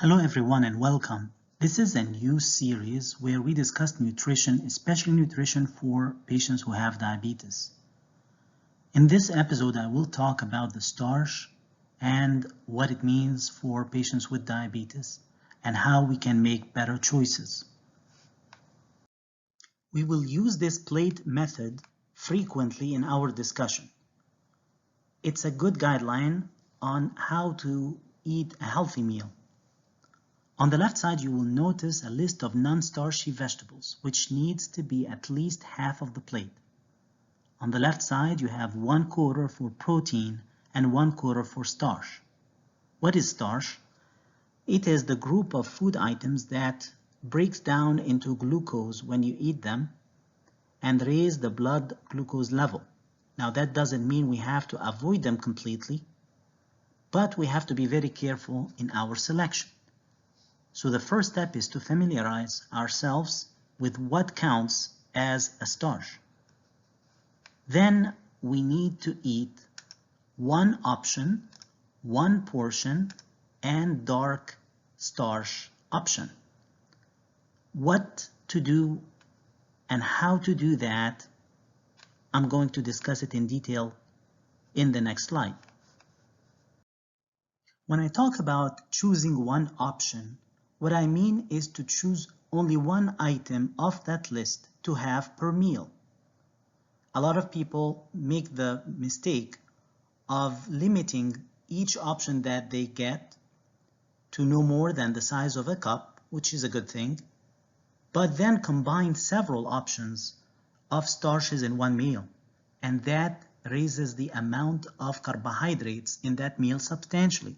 Hello everyone and welcome. This is a new series where we discuss nutrition, especially nutrition for patients who have diabetes. In this episode, I will talk about the starch and what it means for patients with diabetes and how we can make better choices. We will use this plate method frequently in our discussion. It's a good guideline on how to eat a healthy meal. On the left side, you will notice a list of non-starchy vegetables, which needs to be at least half of the plate. On the left side, you have 1/4 for protein and 1/4 for starch. What is starch? It is the group of food items that breaks down into glucose when you eat them and raise the blood glucose level. Now, that doesn't mean we have to avoid them completely, but we have to be very careful in our selection. So the first step is to familiarize ourselves with what counts as a starch. Then we need to eat one option, one portion, and dark starch option. What to do and how to do that, I'm going to discuss it in detail in the next slide. When I talk about choosing one option, what I mean is to choose only one item off that list to have per meal. A lot of people make the mistake of limiting each option that they get to no more than the size of a cup, which is a good thing, but then combine several options of starches in one meal, and that raises the amount of carbohydrates in that meal substantially.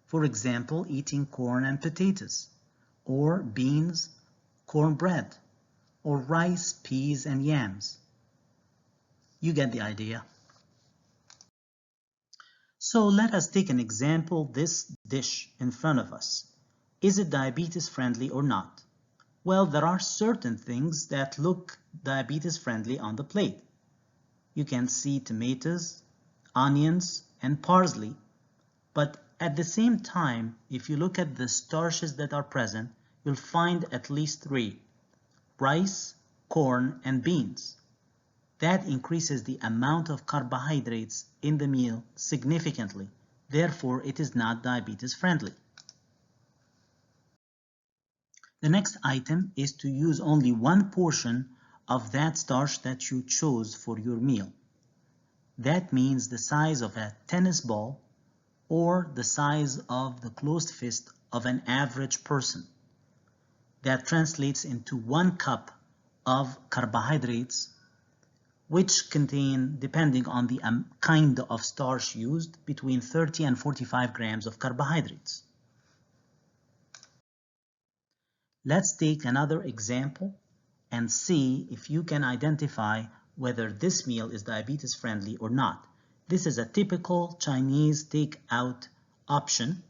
For example, eating corn and potatoes, or beans, cornbread, or rice, peas, and yams. You get the idea. So let us take an example, this dish in front of us. Is it diabetes friendly or not? Well, there are certain things that look diabetes friendly on the plate. You can see tomatoes, onions, and parsley, but at the same time, if you look at the starches that are present, you'll find at least 3: rice, corn, and beans. That increases the amount of carbohydrates in the meal significantly. Therefore, it is not diabetes friendly. The next item is to use only one portion of that starch that you chose for your meal. That means the size of a tennis ball or the size of the closed fist of an average person. That translates into 1 cup of carbohydrates, which contain, depending on the kind of starch used, between 30 and 45 grams of carbohydrates. Let's take another example and see if you can identify whether this meal is diabetes friendly or not. This is a typical Chinese takeout option,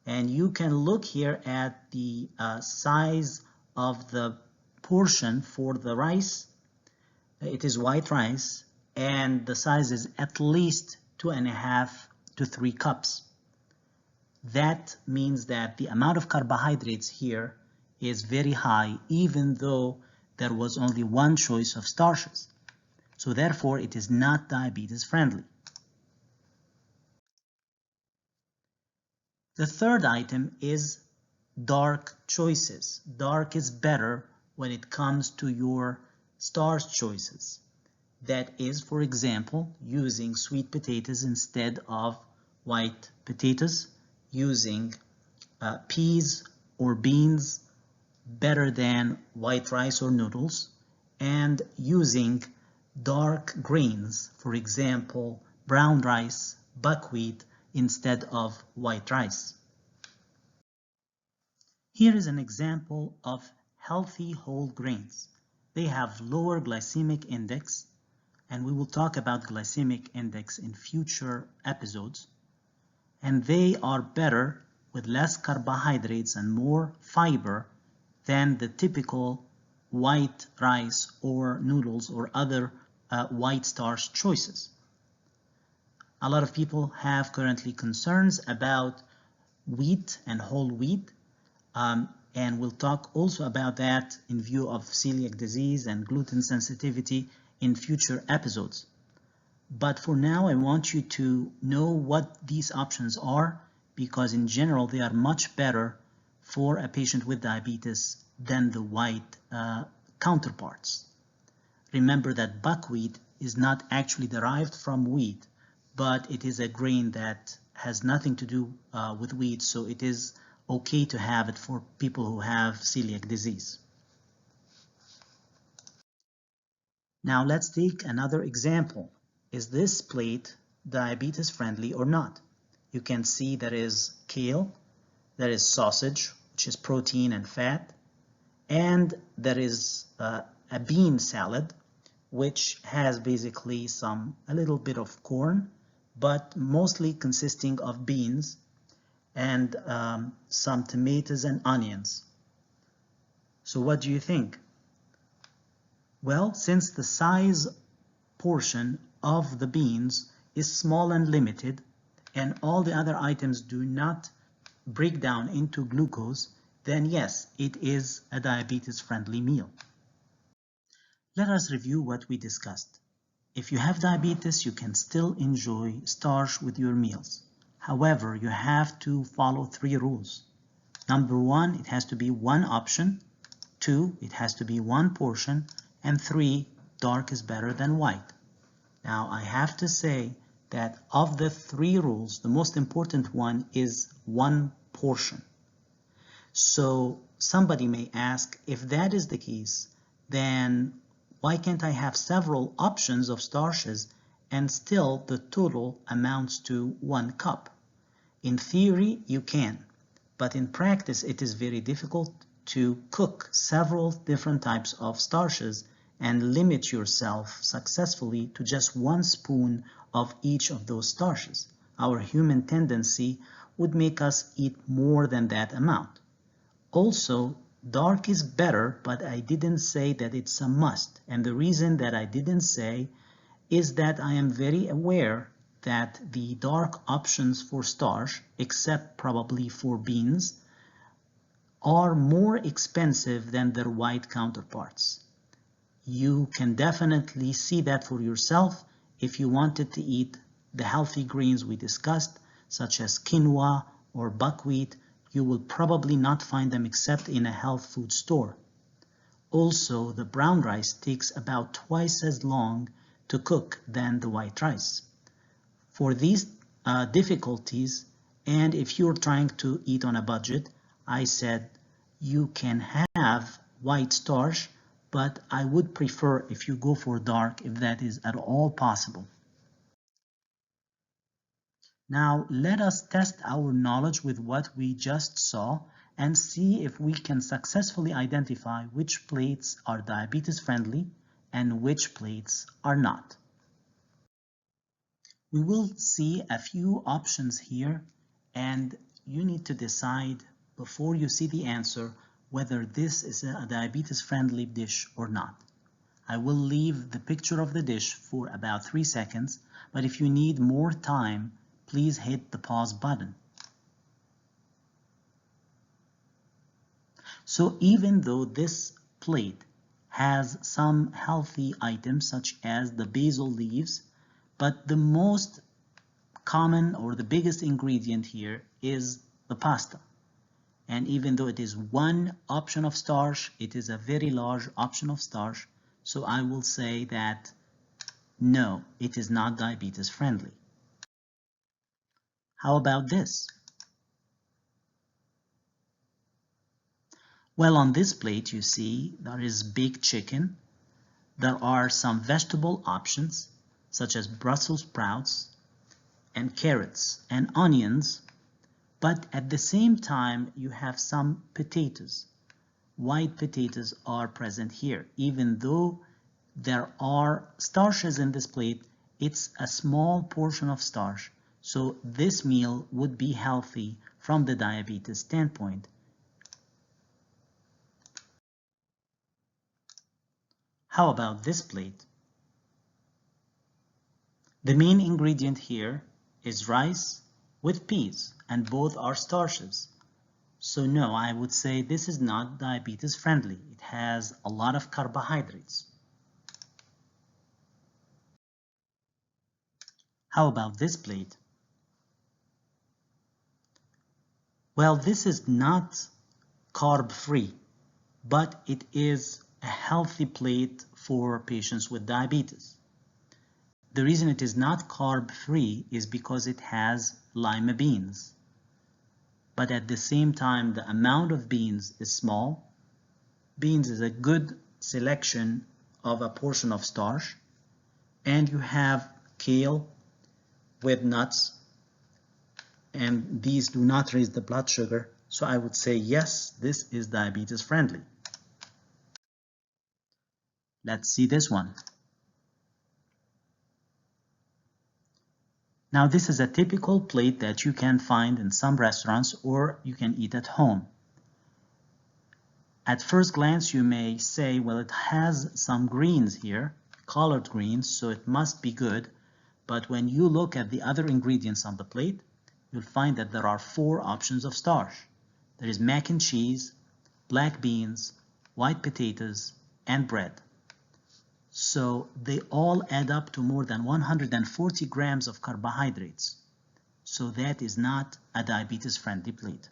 and you can look here at the size of the portion for the rice. It is white rice, and the size is at least 2.5 to 3 cups. That means that the amount of carbohydrates here is very high, even though there was only one choice of starches. So therefore, it is not diabetes friendly. The third item is dark choices. Dark is better when it comes to your starch choices. That is, for example, using sweet potatoes instead of white potatoes, using peas or beans better than white rice or noodles, and using dark grains, for example, brown rice, buckwheat, instead of white rice. Here is an example of healthy whole grains. They have lower glycemic index, and we will talk about glycemic index in future episodes, and they are better with less carbohydrates and more fiber than the typical white rice or noodles or other white starch choices. A lot of people have currently concerns about wheat and whole wheat. And we'll talk also about that in view of celiac disease and gluten sensitivity in future episodes. But for now, I want you to know what these options are, because in general, they are much better for a patient with diabetes than the white counterparts. Remember that buckwheat is not actually derived from wheat, but it is a grain that has nothing to do with wheat, so it is okay to have it for people who have celiac disease. Now let's take another example. Is this plate diabetes friendly or not? You can see there is kale, there is sausage, which is protein and fat, and there is a bean salad, which has basically a little bit of corn, but mostly consisting of beans and some tomatoes and onions. So what do you think? Well, since the size portion of the beans is small and limited, and all the other items do not break down into glucose, then yes, it is a diabetes-friendly meal. Let us review what we discussed. If you have diabetes, you can still enjoy starch with your meals. However, you have to follow 3 rules. Number 1, it has to be one option. 2, it has to be one portion. And 3, dark is better than white. Now, I have to say that of the 3 rules, the most important one is one portion. So somebody may ask, if that is the case, then why can't I have several options of starches and still the total amounts to 1 cup? In theory, you can, but in practice, it is very difficult to cook several different types of starches and limit yourself successfully to just 1 spoon of each of those starches. Our human tendency would make us eat more than that amount. Also, dark is better, but I didn't say that it's a must. And the reason that I didn't say is that I am very aware that the dark options for starch, except probably for beans, are more expensive than their white counterparts. You can definitely see that for yourself if you wanted to eat the healthy greens we discussed, such as quinoa or buckwheat. You will probably not find them except in a health food store. Also, the brown rice takes about twice as long to cook than the white rice. For these difficulties, and if you're trying to eat on a budget, I said you can have white starch, but I would prefer if you go for dark if that is at all possible. Now let us test our knowledge with what we just saw and see if we can successfully identify which plates are diabetes friendly and which plates are not. We will see a few options here, and you need to decide before you see the answer whether this is a diabetes friendly dish or not. I will leave the picture of the dish for about 3 seconds, but if you need more time, please hit the pause button. So even though this plate has some healthy items such as the basil leaves, but the most common or the biggest ingredient here is the pasta. And even though it is one option of starch, it is a very large option of starch. So I will say that no, it is not diabetes friendly. How about this? Well, on this plate you see there is baked chicken. There are some vegetable options such as Brussels sprouts and carrots and onions, but at the same time you have some potatoes. White potatoes are present here. Even though there are starches in this plate, it's a small portion of starch. So this meal would be healthy from the diabetes standpoint. How about this plate? The main ingredient here is rice with peas, and both are starches. So no, I would say this is not diabetes friendly. It has a lot of carbohydrates. How about this plate? Well, this is not carb-free, but it is a healthy plate for patients with diabetes. The reason it is not carb-free is because it has lima beans. But at the same time, the amount of beans is small. Beans is a good selection of a portion of starch. And you have kale with nuts, and these do not raise the blood sugar. So I would say yes, this is diabetes friendly. Let's see this one. Now this is a typical plate that you can find in some restaurants or you can eat at home. At first glance you may say, well, it has some greens here, colored greens, so it must be good. But when you look at the other ingredients on the plate, you'll find that there are 4 options of starch. There is mac and cheese, black beans, white potatoes, and bread. So they all add up to more than 140 grams of carbohydrates. So that is not a diabetes-friendly plate.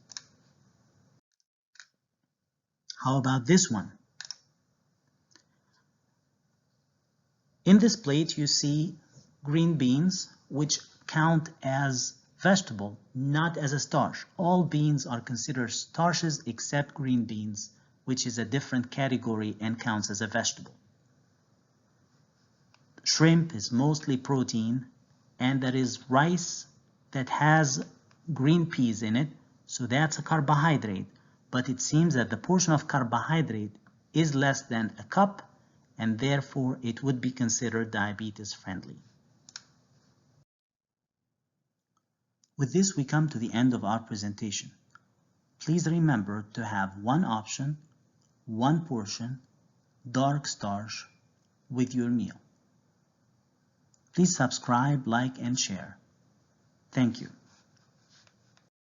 How about this one? In this plate you see green beans, which count as vegetable, not as a starch. All beans are considered starches except green beans, which is a different category and counts as a vegetable. Shrimp is mostly protein, and there is rice that has green peas in it, so that's a carbohydrate, but it seems that the portion of carbohydrate is less than a cup, and therefore it would be considered diabetes friendly. With this, we come to the end of our presentation. Please remember to have one option, one portion, dark starch with your meal. Please subscribe, like, and share. Thank you.